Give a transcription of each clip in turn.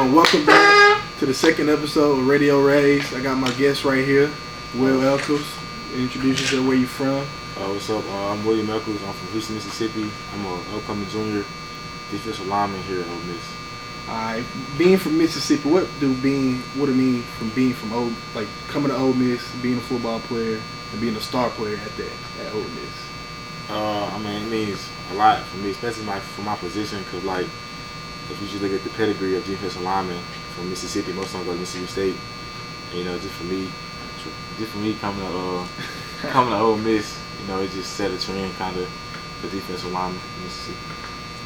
Welcome back to the second episode of Radio Rays. I got my guest right here, Will Echoles. Introduce yourself, where you from? What's up? I'm Will Echoles. I'm from Houston, Mississippi. I'm an upcoming junior defensive lineman here at Ole Miss. Alright, being from Mississippi, what it mean from being from coming to Ole Miss, being a football player, and being a star player at Ole Miss? It means a lot for me, especially for my position, because if you just look at the pedigree of defensive linemen from Mississippi, most of them go to Mississippi State. And, just for me coming to Ole Miss, it just set a trend kind of for defensive linemen from Mississippi.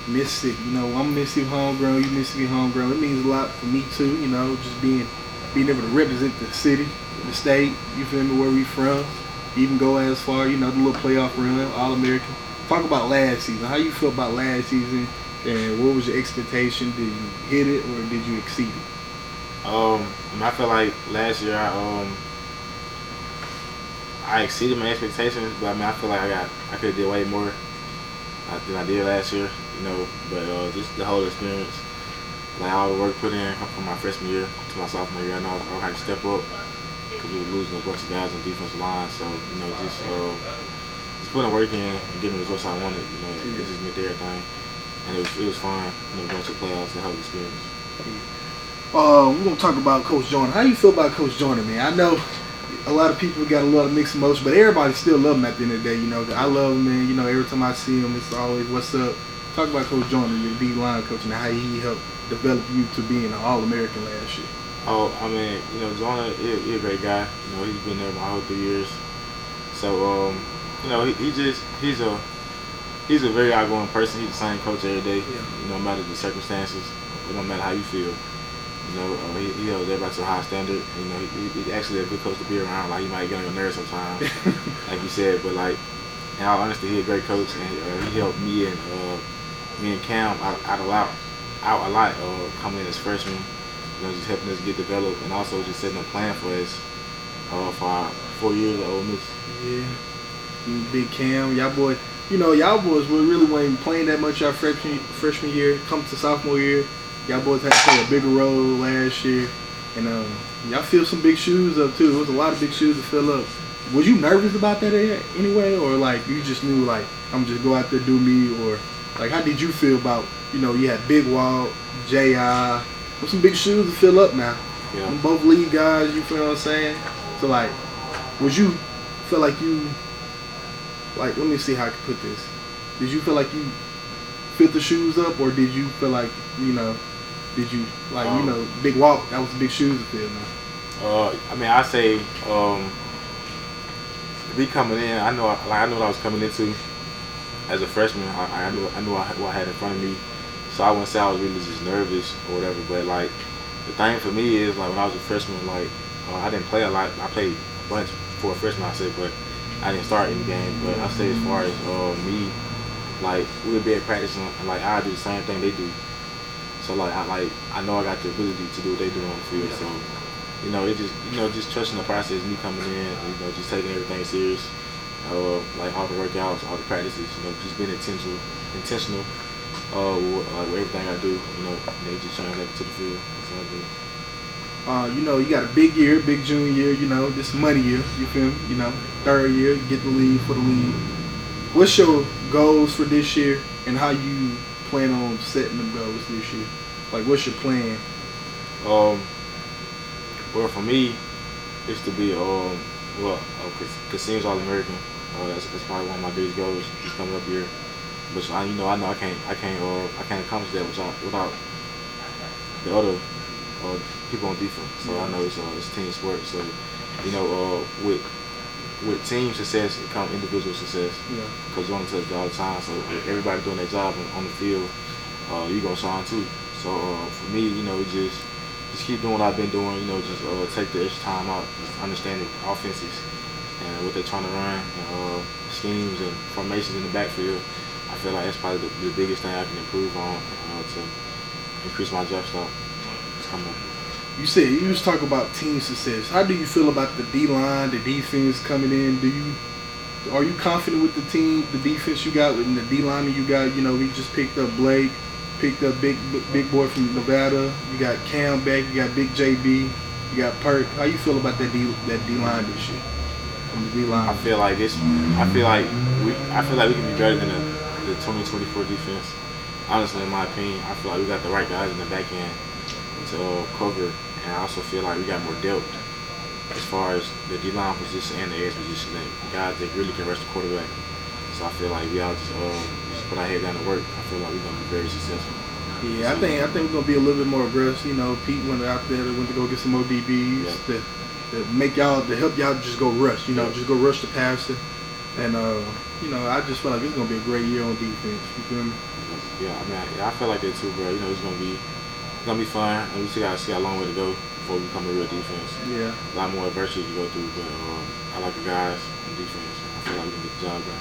Mississippi, I'm Mississippi homegrown, you Mississippi homegrown. It means a lot for me too, just being able to represent the city, the state, you feel me, where we from. Even go as far, the little playoff run, All-American. Talk about last season. How you feel about last season, and what was your expectation? Did you hit it or did you exceed it? I feel like last year I exceeded my expectations, but I feel like I could have did way more than I did last year, But just the whole experience, all the work put in from my freshman year to my sophomore year, I know I had to step up because we were losing a bunch of guys on defensive line. So just putting work in and getting the results I wanted. It just meant everything, and it was fun. Going to the playoffs, the whole experience. We're gonna talk about Coach Joyner. How you feel about Coach Joyner, man? I know a lot of people got a lot of mixed emotions, but everybody still love him at the end of the day. I love him, man. Every time I see him, it's always what's up. Talk about Coach Joyner, your D-line coach, and how he helped develop you to being an All-American last year. Joyner, he's a great guy. He's been there my whole 3 years. So, he's a very outgoing person. He's the same coach every day. Yeah. No matter the circumstances, no matter how you feel. He holds everybody to a high standard. He's actually a good coach to be around. He might get on your nerves sometimes, like you said. But in all honesty, he's a great coach, and he helped me and Cam out a lot coming in as freshmen. Just helping us get developed, and also just setting a plan for us for our 4 years at Ole Miss. Yeah, Big Cam, y'all boys really weren't playing that much our freshman year. Come to sophomore year, y'all boys had to play a bigger role last year, and y'all fill some big shoes up too. It was a lot of big shoes to fill up. Was you nervous about that anyway, or you just knew I'm just go out there do me, or how did you feel about you had Big Walt, J.I. with some big shoes to fill up now. Yeah. And both league guys, you feel what I'm saying? So would you feel like you let me see how I can put this. Did you feel like you fit the shoes up, or did you feel like did you Big Walt, that was big shoes to fill now? I say me coming in, I know what I was coming into as a freshman. I knew what I had in front of me. So I wouldn't say I was really just nervous or whatever, but the thing for me is when I was a freshman, I didn't play a lot. I played a bunch for a freshman, I said, but I didn't start any game. But I say as far as me, we'll be at practice and I do the same thing they do. So I know I got the ability to do what they do on the field. So it just trusting the process, me coming in, just taking everything serious. All the workouts, all the practices, just being intentional. With everything I do, they just translate to the field. That's all I do. You got a big year, big junior year, this money year, you feel me? Third year, you get the lead for the league. What's your goals for this year, and how you plan on setting them goals this year? What's your plan? Well, for me, it's to be, Cassim's All-American. That's probably one of my biggest goals this coming up here. But I know I can't accomplish that without the other people on defense. So I know it's team sport. So with team success, it comes individual success. Yeah. Because you're on the touch all the time. So everybody doing their job on the field, you gonna shine too. So for me, just keep doing what I've been doing. Just take the extra time out, just understanding offenses and what they're trying to run, and schemes and formations in the backfield. I feel like that's probably the biggest thing I can improve on to increase my draft stock. You said you was talking about team success. How do you feel about the D-line, the defense coming in? Are you confident with the team, the defense you got, and the D-line you got? We just picked up Blake. picked up big boy from Nevada. You got Cam back. You got Big JB. You got Perk. How you feel about that D line this year? From the D line. I feel like this. I feel like we can be better than the 2024 defense. Honestly, in my opinion, I feel like we got the right guys in the back end to cover, and I also feel like we got more depth as far as the D-line position and the edge position. That guys that really can rush the quarterback. So I feel like we all just put our head down to work. I feel like we're gonna be very successful. Yeah, I think we're gonna be a little bit more aggressive. You know, Pete went out there, went to go get some more DBs to help y'all just go rush. You know, just go rush the passer. And you know, I just feel like it's gonna be a great year on defense. You feel me? Yeah, I mean, I feel like that too, bro. You know, it's gonna be fun, and we still got a long way to go before we become a real defense. Yeah, a lot more adversity to go through, but I like the guys on defense. I feel like we can get the job done.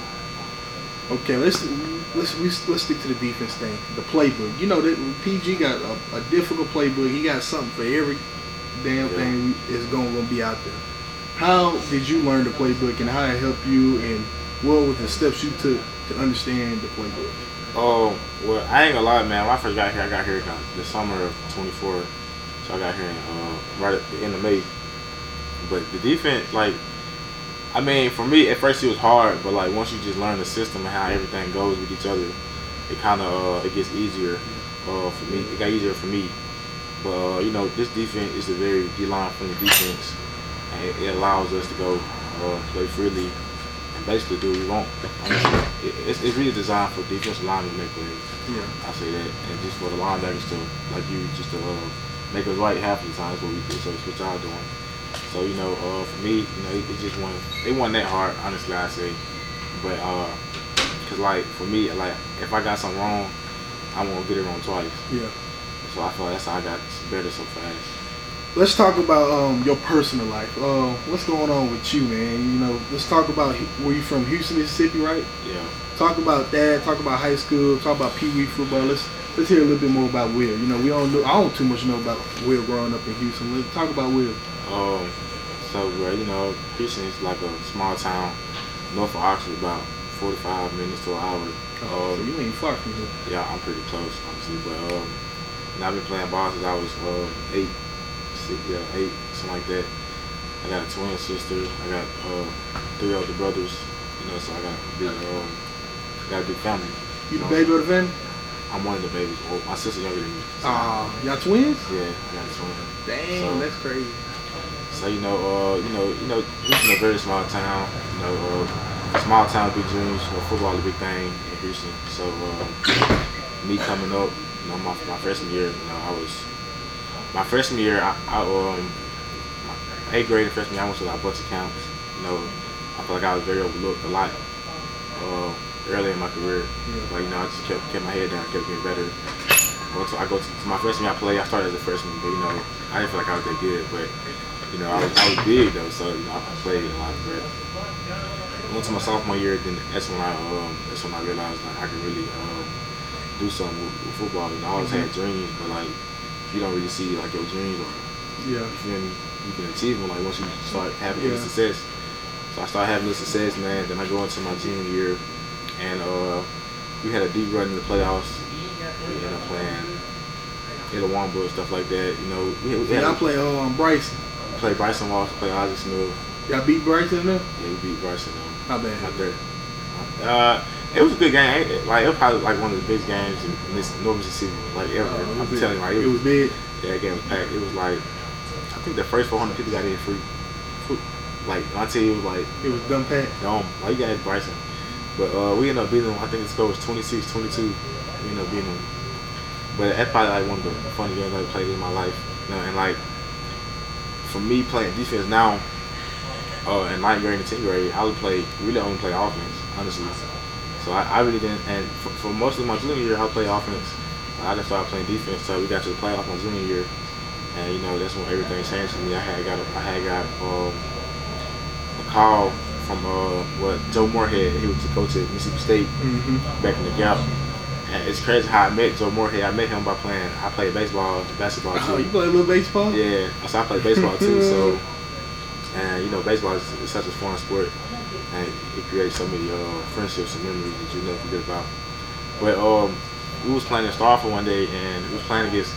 Okay, let's stick to the defense thing. The playbook. You know that PG got a difficult playbook. He got something for every damn thing is gonna be out there. How did you learn the playbook, and how it helped you, and what were the steps you took to understand the playbook? Oh, well, I ain't gonna lie, man. When I first got here, the summer of 24. So I got here right at the end of May. But the defense, like, I mean, for me, at first it was hard, but like once you just learn the system and how everything goes with each other, it kind of it gets easier for me. It got easier for me. But you know, this defense is a very D-line friendly defense, and it allows us to go play freely and basically do what we want. Honestly, it's really designed for defensive linemen to make plays. Yeah, I say that, and just for the linebackers to like you just to make us right half of the time is what we do. So it's what y'all doing. So you know, for me, you know, it just wasn't that hard, honestly. I say, but cause like for me, like if I got something wrong, I won't get it wrong twice. Yeah. So I feel like that's how I got better so fast. Let's talk about your personal life. What's going on with you, man? You know, let's talk about where you from, Houston, Mississippi, right? Yeah. Talk about that. Talk about high school. Talk about Pee Wee football. Let's hear a little bit more about Will. You know, I don't too much know about Will growing up in Houston. Let's talk about Will. So bro, you know, Houston is like a small town, north of Oxford, about 45 minutes to an hour. So you ain't far from here. Yeah, I'm pretty close, honestly. But and I've been playing ball since I was 8, something like that. I got a twin sister. I got 3 older brothers. You know, so I got a big family. You the baby of the family? I'm one of the babies. Well, my sister's younger than me. So, y'all twins? Yeah, I got a twin. Dang, so, that's crazy. So Houston is a very small town. You know, small town, big dreams. You know, football is a big thing in Houston. So me coming up, you know, my freshman year, you know, my 8th grade and freshman year, I went to like a bunch of camps. You know, I feel like I was very overlooked a lot early in my career. Yeah. But you know, I just kept my head down, kept getting better. I go to my freshman year, I started as a freshman, but you know, I didn't feel like I was that good. But you know, I was big though, so you know, I played a lot. But I went to my sophomore year, then that's when I realized like I could really do something with football. You know, I always had dreams, but like you don't really see like your dreams or you feel me? You can achieve them like once you start having a little success. So I started having a little success, man. Then I go into my junior year, and we had a deep run in the playoffs. We ended up playing Itawamba and stuff like that. You know, y'all play Bryson. Play Bryson Walsh, play Ozzie Smith. Y'all beat Bryson though? Yeah, we beat Bryson. How bad? Right there. It was a good game. Like it was probably like one of the biggest games in this North Mississippi, like ever. I'm telling you, like it was big. Yeah, that game was packed. It was like I think the first 400 people got in free. Like I tell you, it was like it was dumb packed. Like you got Bryson, but we ended up beating them. I think the score was 26-22. We ended up beating them. But that's probably like one of the funny games I played in my life. You know, and like for me playing defense now, in 9th grade and 10th grade, I would really only play offense, honestly. So I really didn't. And for most of my junior year, I played offense. I didn't start playing defense until we got to the playoff my junior year, and you know that's when everything changed for me. I had got a call from Joe Moorhead. He was the coach at Mississippi State back in the Gap. And it's crazy how I met Joe Moorhead. I met him by I played basketball too. Oh, you play a little baseball? Yeah, so I played baseball too. So, and you know, baseball is such a fun sport, and it creates so many friendships and memories that you never forget about. But we was playing in Starford one day, and we was playing against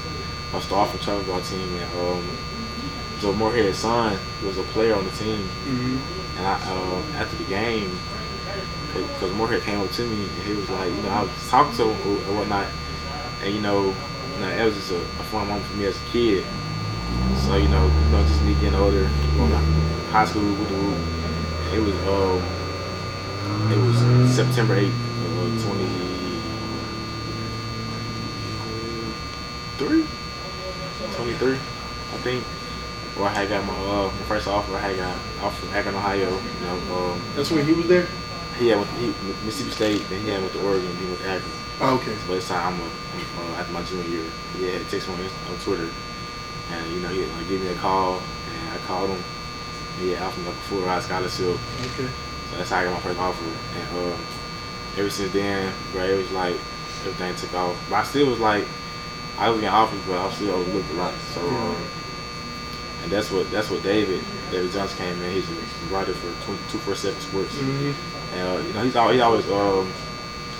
a Starford travel ball team, and so Moorhead's son was a player on the team, and I after the game, because Moorhead came up to me and he was like, I was talking to him and whatnot, and that was just a fun moment for me as a kid. So just me getting older, going to high school with the it was September 8th, 23, I think. Where I had got my first offer. I had got off from Akron, Ohio. That's when he was there. He went to Mississippi State, then he went to Oregon, then he went to Akron. Oh, okay. So this time after my junior year, he had text me on Twitter, and he gave me a call, and I called him. And he had offered me a full ride scholarship. Okay. So that's how I got my first offer, and ever since then, bro, it was like everything took off. But I still was like, I was getting offers, but I still overlooked a lot. So. And that's what David Johnson came in. He's a writer for 247 Sports, and he always wrote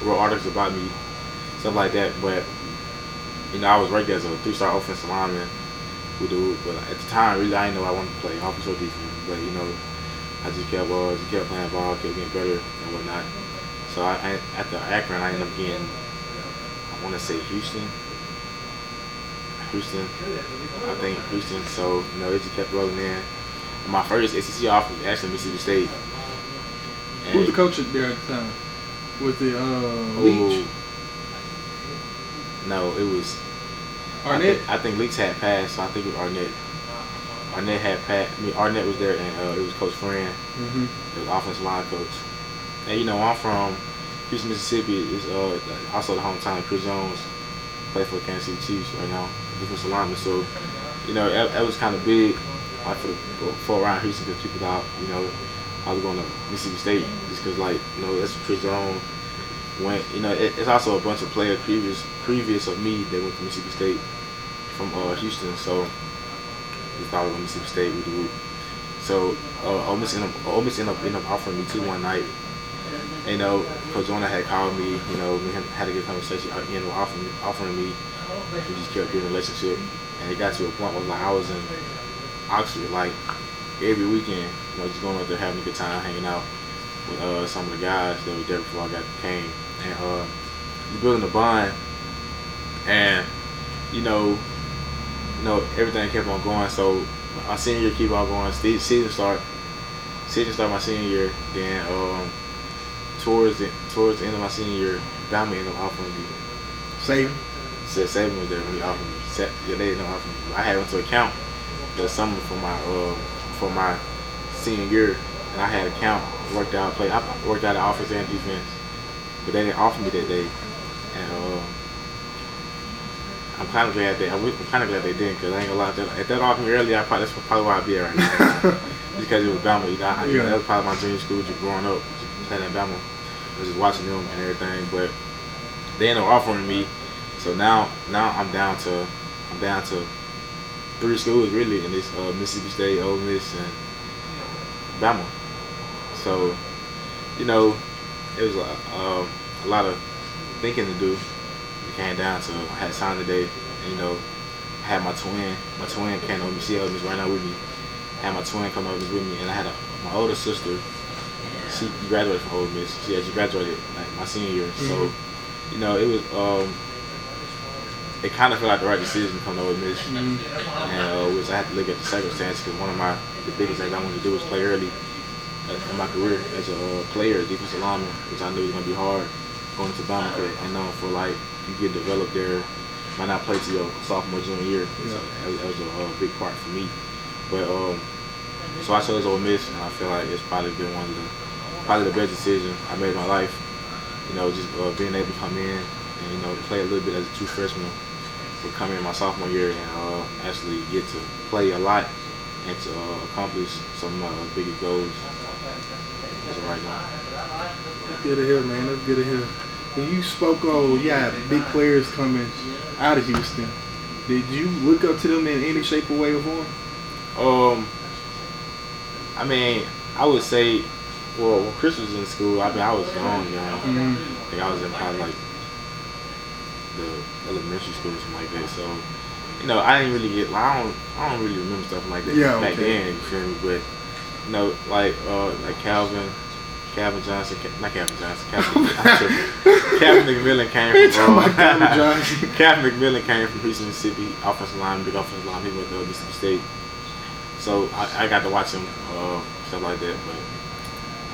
articles about me, stuff like that. But I was ranked as a 3-star offensive lineman. But at the time, really, I didn't know I wanted to play offense or defense. But I just kept playing ball, kept getting better and whatnot. So after Akron, I ended up getting, I want to say Houston. I think Houston. So it just kept rolling in. And my first SEC offer was actually Mississippi State. Who was the coach there at the time? Was it Leach? No, it was Arnett. I think Leach had passed, so I think it was Arnett. Arnett had passed. Arnett was there, and it was Coach Fran. It was offensive line coach. And I'm from Houston, Mississippi. Is also the hometown of Chris Jones. Play for the Kansas City Chiefs right now, defensive lineman. So, that was kind of big, like for around Houston, because people thought, I was going to Mississippi State just because, that's where Chris Jones went. It's also a bunch of players previous of me that went to Mississippi State from Houston. So, we thought we were going to Mississippi State with the group. So, Ole Miss ended up offering me two one night. Coach Jonah had called me, we had a good conversation. He ended up offering me. We just kept building a relationship. And it got to a point where I was in Oxford, every weekend, just going out there having a good time, hanging out with some of the guys that were there before I came. And building a bond. And, everything kept on going. So my senior year keep on going. Season start my senior year. Then towards the end of my senior year, Bama ended up offering me. Saban was there when he offered me. They didn't offer me. I had went to account the summer for my senior year, and I had a count worked out. I worked out the offense and defense, but they didn't offer me that day. And I'm kind of glad they didn't, because I ain't gonna lie. If that offered me earlier, that's probably where I'd be at right now. Because it was Bama. That was probably my junior school, just growing up, playing at Bama. I was just watching them and everything, but they ended up offering me. So now I'm down to 3 schools really, and it's Mississippi State, Ole Miss, and Bama. So it was a lot of thinking to do. It came down to I had signed today, and I had my twin came over me. She Ole Miss right now with me. I had my twin come over with me, and I had my older sister. She graduated from Ole Miss. She graduated my senior year. So it was it kind of felt like the right decision to come to Ole Miss, and which I had to look at the circumstances, because one of the biggest things I wanted to do was play early in my career as a player, defensive lineman, which I knew was going to be hard going into Bama, and for you get developed there, might not play till your sophomore, junior year. Yeah. So that was a big part for me. But so I chose Ole Miss, and I feel like it's probably been probably the best decision I made in my life. Just being able to come in and play a little bit as a true freshman, but come in my sophomore year and actually get to play a lot and to accomplish some of my biggest goals as of right now. That's good to hear, man. That's good to hear. When you spoke on, big players coming out of Houston, did you look up to them in any shape or way or form? I would say, when Chris was in school, I was young. I think I was in probably the elementary school or something like that. So, you know, I didn't really get, like, I don't really remember stuff like that back then, you feel me? But, you know, like Calvin Johnson, not Calvin Johnson, Calvin McMillan came from Calvin McMillan came from Houston, Mississippi, offensive line, big offensive line. He went to Mississippi State, so I got to watch him, stuff like that. But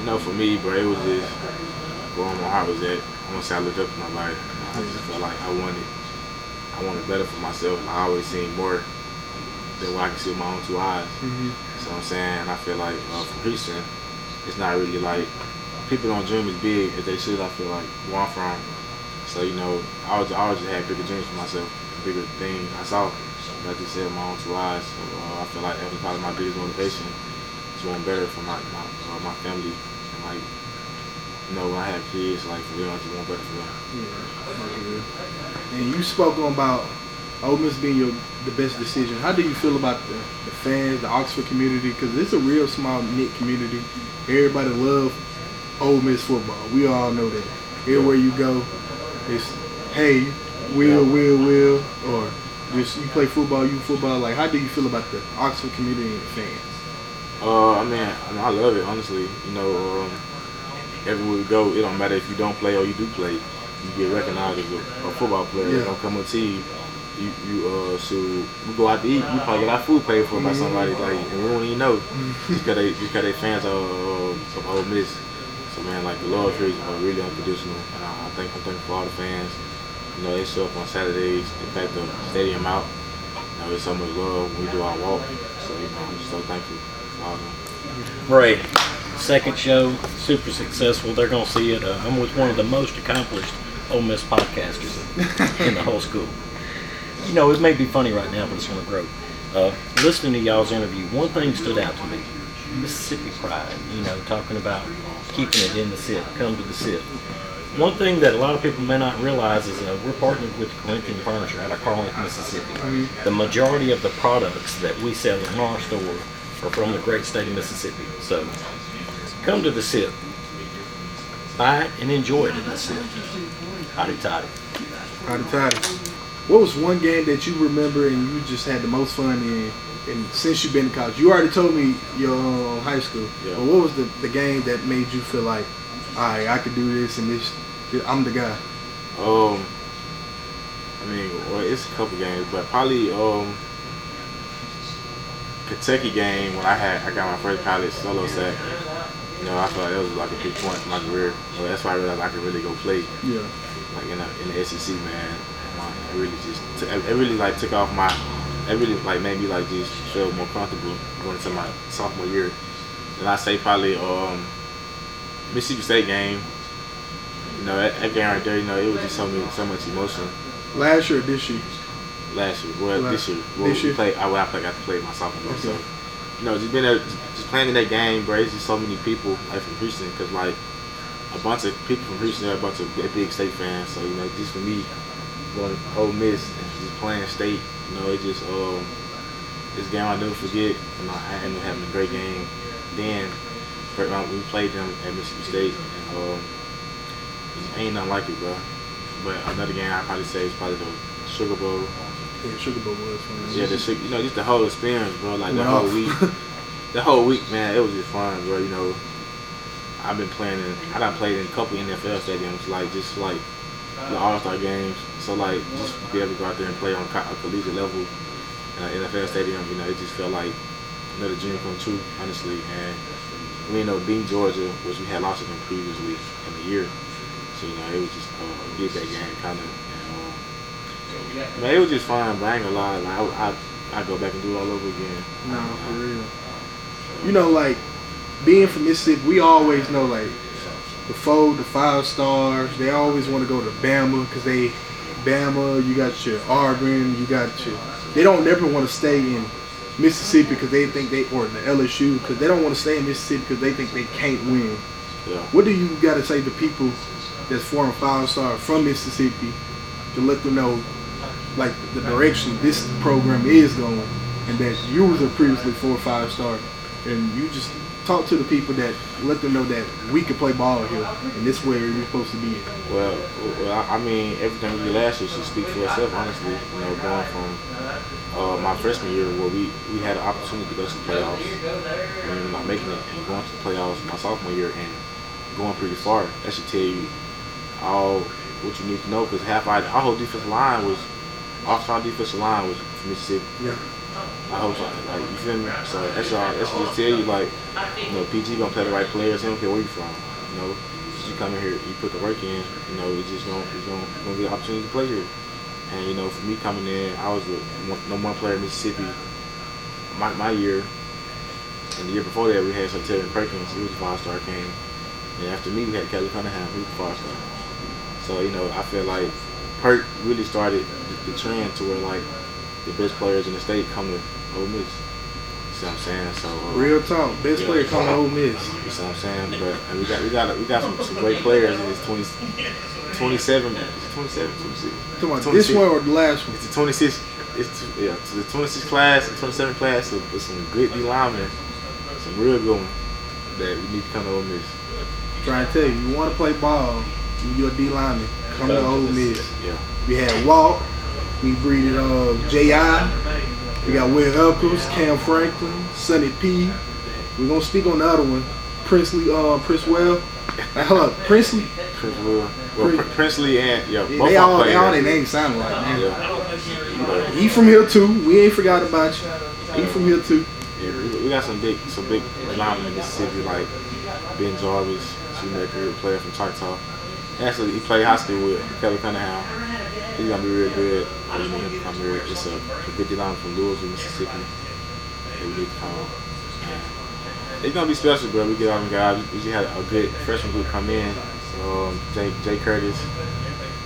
you know, for me, bro, it was just where my heart was at. I want to say I looked up to my life. I just felt like I wanted better for myself. I always seen more than what I can see with my own two eyes. Mm-hmm. So I'm saying, I feel like from Houston, it's not really like people don't dream as big as they should. I feel like where I'm from. So you know, I always just had bigger dreams for myself, bigger things I saw. Like I just said, with my own two eyes. So I feel like that was probably my biggest motivation. Just want better for my family, and like, you know, when I have kids, like for real, I just want better for them. Yeah. And you spoke on about Ole Miss being the best decision. How do you feel about the fans, the Oxford community? Because it's a real small knit community. Everybody loves Ole Miss football. We all know that. Everywhere you go, it's hey, Will, or just you play football, you football. Like, how do you feel about the Oxford community and the fans? I mean, I love it, honestly. You know, everywhere we go, it don't matter if you don't play or you do play. You get recognized as a football player. Yeah. Don't come on TV. So we go out to eat. We probably get our food paid for by somebody, like, and we don't even know, just because they fans of Ole Miss. So man, like, the love here is really unconditional. And I'm thankful for all the fans. You know, they show up on Saturdays. They pack the stadium out. You know, there's so much love when we do our walk. So you know, I'm just so thankful for all of them. Ray, second show, super successful. They're gonna see it. I'm with one of the most accomplished Ole Miss podcasters in the whole school. You know, it may be funny right now, but it's going to grow. Listening to y'all's interview, one thing stood out to me. Mississippi pride, you know, talking about keeping it in the SIP, come to the SIP. One thing that a lot of people may not realize is we're partnered with Corinthian Furniture out of Carlton, Mississippi. The majority of the products that we sell in our store are from the great state of Mississippi. So, come to the SIP. Buy it and enjoy it in the SIP. Hotty toddy. Hotty toddy. What was one game that you remember and you just had the most fun in? And since you've been in college, you already told me your high school. Yeah. But what was the game that made you feel like, all right, I could do this and this, I'm the guy? I mean, well, it's a couple games, but probably Kentucky game when I got my first college solo sack. You know, I felt like that was like a big point for my career. So that's why I realized I could really go play. Yeah. Like in the SEC, man. It really took off it really like made me like just feel more comfortable going into my sophomore year. And I say probably Mississippi State game. You know, that game right there, you know, it was just so much emotion. Last year or this year? Last year. Well, this year. Well, this year? I got to play my sophomore year. So, you know, just being there, just playing in that game, bro, it's just so many people like from Houston, because like a bunch of people from Houston are a bunch of big state fans. So, you know, just for me, going to Ole Miss and just playing state, you know, it just this game I'll never forget. You know, I ended up having a great game. Then we played them at Mississippi State, and ain't nothing like it, bro. But another game I'd probably say is probably the Sugar Bowl. Yeah, Sugar Bowl was fun. Yeah, you know, just the whole experience, bro. Like the whole week, man, it was just fun, bro. You know, I done played in a couple NFL stadiums, like just like the All-Star games. So like just to be able to go out there and play on a collegiate level in an NFL stadium, you know, it just felt like another dream come true, honestly. And we ended up beating Georgia, which we had lost to them previously in the year. So, you know, it was just a get that game kind of. Man, it was just fun, but I ain't gonna lie. Like, I'd go back and do it all over again. No, for real. You know, like, being from Mississippi, we always know, like, the 5 stars, they always want to go to Bama, because Bama, you got your Auburn, they don't never want to stay in Mississippi because they think or the LSU, because they don't want to stay in Mississippi because they think they can't win. Yeah. What do you got to say to people that's 4 and 5 star from Mississippi to let them know, like, the direction this program is going, and that you was a previously 4 or 5 star and you just talk to the people that let them know that we can play ball here, and this is where you're supposed to be. Well, I mean, everything we did last year should speak for itself, honestly. You know, going from my freshman year where we had an opportunity to go to the playoffs, and we were not making it, and going to the playoffs my sophomore year and going pretty far. That should tell you all what you need to know, because half our whole defensive line was, our defensive line was from Mississippi. Yeah. I hope so. Like, you feel me? So that's all. That should just tell you, like, you know, PG gonna play the right players. He don't care where you from. You know, you come in here, you put the work in. You know, it's gonna be an opportunity to play here. And you know, for me coming in, I was the number one player in Mississippi my year. And the year before that, we had Terry Perkins. He was a 5-star king. And after me, we had Kelly Cunningham. He was a 5-star. So you know, I feel like Perk really started the trend to where like the best players in the state come to Ole Miss. You see what I'm saying? So real talk, best player come to Ole Miss. You see what I'm saying? But and we got some great players in this 27. Is it 27, 26? Talking about this one or the last one? It's the 26. It's the 26 class and 27 class with some good D linemen, some real good ones that we need to come to Ole Miss. Trying to tell you, you want to play ball, you're a D lineman. Come to Ole Miss. Yeah. We had Walt. We breeded J.I. We got Will Echoles, Cam Franklin, Sonny P. We're going to speak on the other one. Princely, Prince Will. Hold up, Princely? Prince Will. Well, Princely and, both they all their names sound like, man. Yeah. He from here too. We ain't forgot about you. He from here too. Yeah, we got some big linemen in Mississippi, like Ben Jarvis, shoemaker, player from Choctaw. Actually, he played high school with Kelly Cunningham. He's gonna be real good. It's a good lineman from Louisville, Mississippi. That we need to call. It's gonna be special, bro. We get all them guys. We just had a good freshman group come in. So Jay Curtis,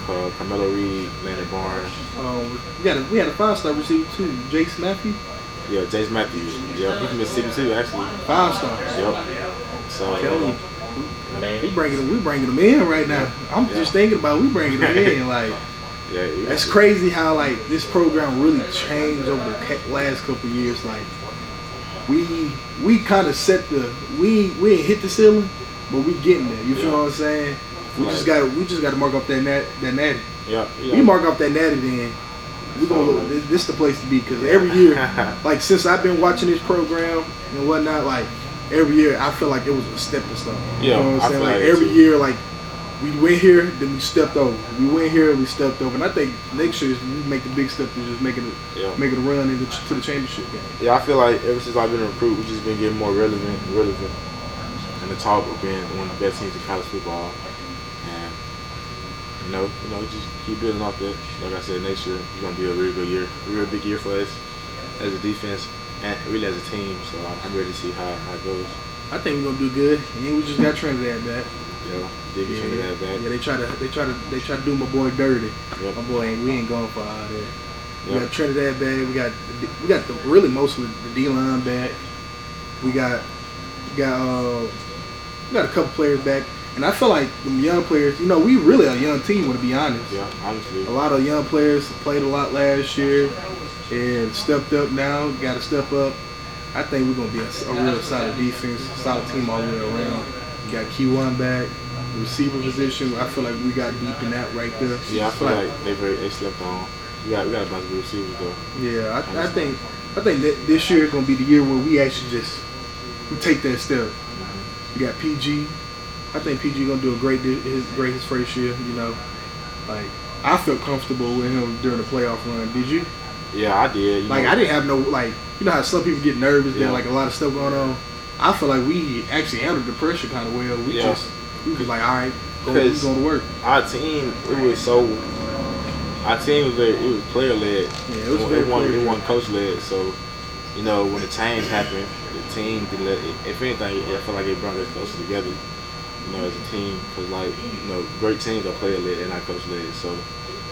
Carmelo Reed, Landon Barnes. We had a 5-star receiver too, Jace Matthews. Yeah, Jace Matthews. Yeah, he's from Mississippi too, actually. 5-star. Yep. So. We bringing them in right now. I'm just thinking about we bringing them in. Like, that's crazy how like this program really changed over the last couple of years. Like, we kind of set we ain't hit the ceiling, but we getting there. You feel what I'm saying? We just got to mark up that natty. Yeah. We mark up that natty, then we gonna look. This the place to be, because every year, like since I've been watching this program and whatnot, like. Every year, I feel like it was a stepping stone. You know what I'm saying? Like every year, like we went here, then we stepped over. We went here, we stepped over. And I think next year we make the big step to just making a run to the championship game. Yeah, I feel like ever since I've been a recruit, we've just been getting more relevant, and the talk of being one of the best teams in college football. And you know, just keep building off that. Like I said, next year it's gonna be a real good year, a real big year for us as a defense. And really as a team, so I'm ready to see how it goes. I think we're gonna do good. And we just got Trinidad back. Trinidad back. Yeah, they try to do my boy dirty. Yep. My boy we ain't going for all that. We got Trinidad back. We got really mostly the D line back. We got a couple players back, and I feel like them young players. You know, we really a young team, to be honest. Yeah, honestly. A lot of young players played a lot last year. And stepped up now, got to step up. I think we're going to be a real solid defense, solid team all the way around. We got Q1 back, the receiver position. I feel like we got deep in that right there. Yeah, I feel like they slept on. We got a bunch of good receivers though. Yeah, I think that this year is going to be the year where we actually we take that step. We got PG. I think PG going to do his first year. You know, like I felt comfortable with him during the playoff run. Did you? Yeah, I did. I didn't have no, like, you know how some people get nervous, there's like a lot of stuff going on. I feel like we actually handled the pressure kind of well. We was like, all right, we going to work. Our team, it was player led. Yeah, it was very it wasn't coach led. So, you know, when the change happened, the team did if anything, I feel like it brought us closer together. You know, as a team, because like, you know, great teams are player led and not coach led. So.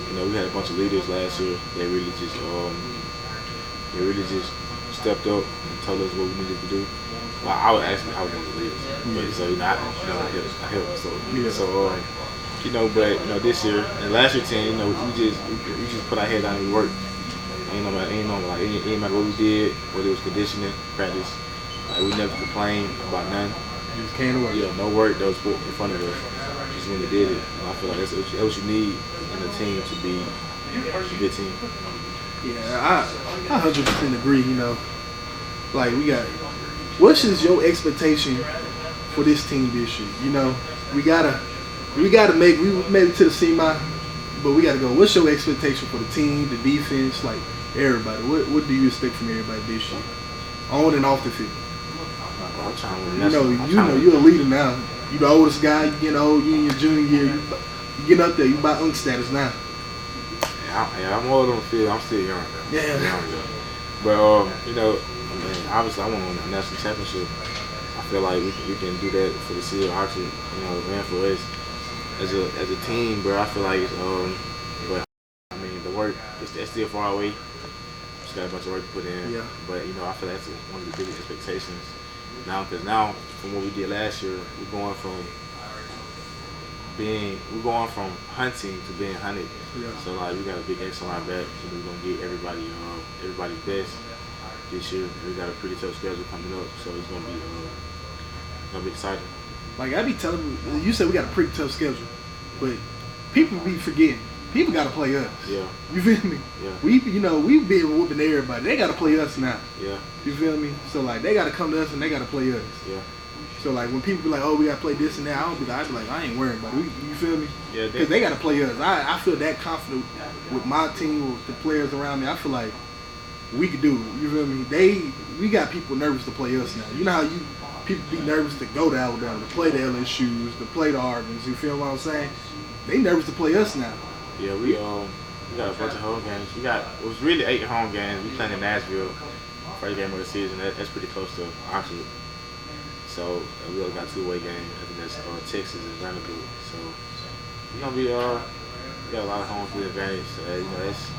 You know, we had a bunch of leaders last year. They really just stepped up and told us what we needed to do. Well, I was one of the leaders, but so I helped. So you know, but you know, this year and last year team, you know, we just put our head down and we worked. Ain't no matter what we did, whether it was conditioning, practice, Like we never complained about nothing. You just can't work. Yeah, no work that was put in front of us. Just when we did it. And I feel like that's what you need in a team to be a good team. Yeah, I 100% agree. You know, like what's your expectation for this team this year? You know, we gotta make. We made it to the semi, but we gotta go. What's your expectation for the team, the defense, like everybody? What do you expect from everybody this year, on and off the field? I'm trying to You're a leader now. You the oldest guy. You getting old. You in your junior year. You getting up there. You about unk status now. Yeah, I'm old on the field. I'm still young though. Yeah. But you know, I mean, obviously I want to win a national championship. I feel like we can do that for the Seahawks. You know, man, for us as a team, bro. I feel like but I mean the work it's still far away. Just got a bunch of work to put in. Yeah. But you know, I feel that's one of the biggest expectations now. Because now, from what we did last year, we're going from hunting to being hunted. Yeah. So like we got a big X on our back, so we're gonna get everybody's best this year. We got a pretty tough schedule coming up, so it's gonna be exciting. Like I be telling you said we got a pretty tough schedule, but people be forgetting. People got to play us. Yeah. You feel me? Yeah. We've been whooping everybody. They got to play us now. Yeah. You feel me? So like they got to come to us and they got to play us. Yeah. So like when people be like, oh, we got to play this and that, I be like, I ain't worried about it. You feel me? Yeah. Because they got to play us. I feel that confident with my team, with the players around me. I feel like we could do it. You feel me? We got people nervous to play us now. You know how people be nervous to go to Alabama, to play the LSU's, to play the Arby's. You feel what I'm saying? They nervous to play us now. Yeah, we got a bunch of home games. It was really 8 home games. We playing in Nashville, first game of the season. That's pretty close to Oxford. So we also got 2 away games. I think that's Texas and Vanderbilt. So we're gonna be we got a lot of home field advantage. You know, that's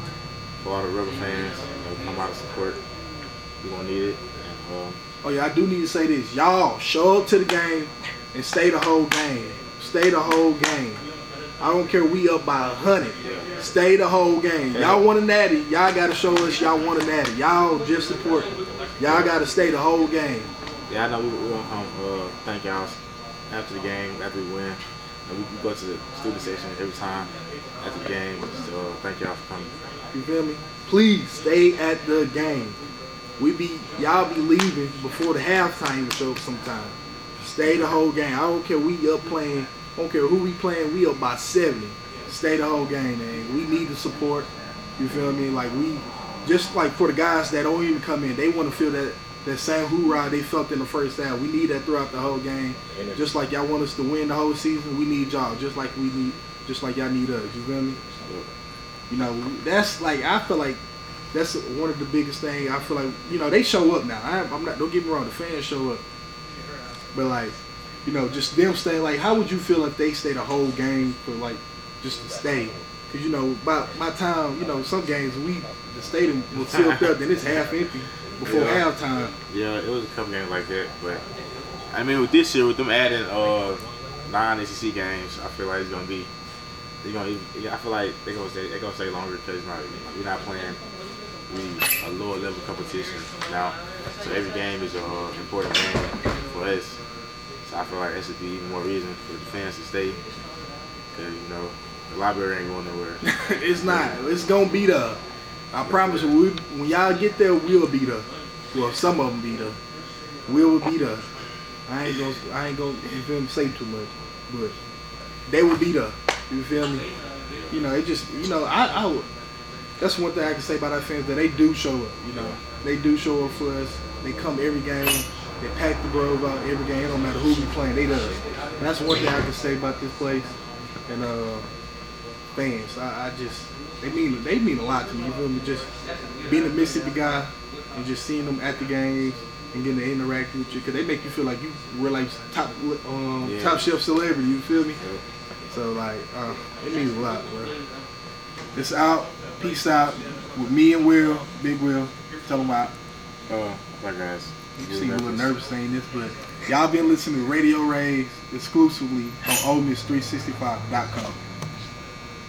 for all the Rebel fans. You know, come out and support. We're gonna need it. And, oh yeah, I do need to say this. Y'all show up to the game and stay the whole game. Stay the whole game. I don't care we up by 100. Stay the whole game. Y'all want a natty. Y'all got to show us y'all want a natty. Y'all just support. Y'all got to stay the whole game. Yeah, I know we're going to come thank y'all after the game, after we win. We go to the student section every time after the game. So thank y'all for coming. You feel me? Please stay at the game. Y'all be leaving before the halftime show sometime. Stay the whole game. I don't care we up playing. I don't care who we playing, we up by 70. Stay the whole game, man. We need the support. You feel me? Like just like for the guys that don't even come in, they want to feel that same hoorah they felt in the first half. We need that throughout the whole game. Just like y'all want us to win the whole season, we need y'all. Just like y'all need us. You feel me? You know, that's like I feel like that's one of the biggest things. I feel like they show up now. I'm not. Don't get me wrong, the fans show up, but like. Just them staying. Like, how would you feel if they stay the whole game for like just to stay? Because by time some games the stadium will fill up, then it's half empty before halftime. Yeah, it was a couple games like that, but I mean with this year with them adding 9 SEC games, I feel like it's gonna be. I feel like they're gonna stay longer because we're not playing a lower level competition now, so every game is an important game for us. So I feel like that should be even more reason for the fans to stay. Because, the library ain't going nowhere. It's not. It's going to be there. I promise you, when y'all get there, we'll be there. Well, some of them be there. We'll be there. I ain't gonna you feel me, say too much. But they will be there. You feel me? It just, I that's one thing I can say about our fans, that they do show up. They do show up for us. They come every game. They pack the Grove out every game. It don't matter who we playing. They does. And that's one thing I can say about this place. And fans, they mean a lot to me. You feel me? Just being a Mississippi guy and just seeing them at the games and getting to interact with you, because they make you feel like you were like top shelf celebrity. You feel me? Yeah. So like, it means a lot, bro. It's out. Peace out with me and Will, Big Will. Tell them out. Bye guys. You seem a little nervous saying this, but y'all been listening to Radio Rays exclusively on OleMiss365.com.